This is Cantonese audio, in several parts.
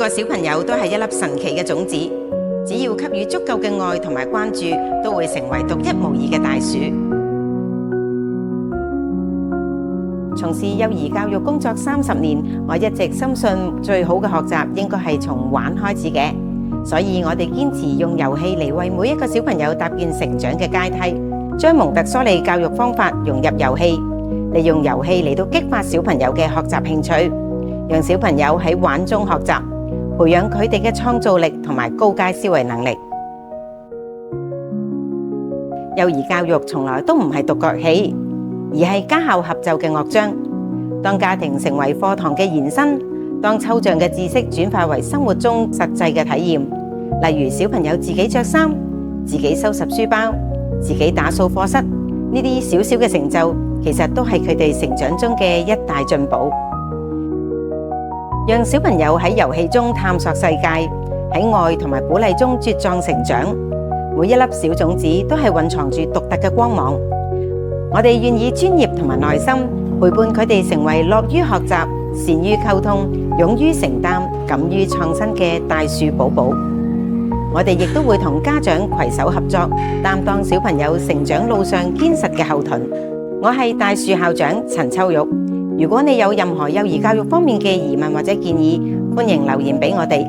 個小朋友都係一粒神奇嘅種子，只要給予足夠嘅愛同埋關注，都會成為獨一無二嘅大樹。從事幼兒教育工作30年，我一直深信最好嘅學習應該係從玩開始嘅，所以我哋堅持用遊戲嚟為每一個小朋友搭建成長嘅階梯，將蒙特梭利教育方法融入遊戲，利用遊戲嚟到激發小朋友嘅學習興趣，讓小朋友喺玩中學習，培養佢哋嘅創造力同埋高階思維能力。幼兒教育從來都唔係獨角戲，而係家校合奏嘅樂章。當家庭成為課堂嘅延伸，當抽象嘅知識轉化為生活中實際嘅體驗，例如小朋友自己着衫、自己收拾書包、自己打掃課室，呢啲小小嘅成就，其實都係佢哋成長中嘅一大進步。讓小朋友喺遊戲中探索世界，喺愛同埋鼓勵中茁壯成長。每一粒小種子都係蘊藏住獨特嘅光芒。我哋願意專業同埋耐心陪伴佢哋，成為樂於學習、善於溝通、勇於承擔、敢於創新嘅大樹寶寶。我哋亦都會同家長攜手合作，擔當小朋友成長路上堅實嘅後盾。我係大樹校長陳秋玉。如果你有任何幼兒教育方面嘅疑問或者建議，歡迎留言俾我哋。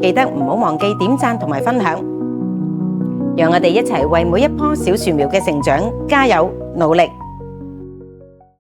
記得唔好忘記點讚同埋分享，讓我哋一齊為每一棵小樹苗嘅成長加油努力。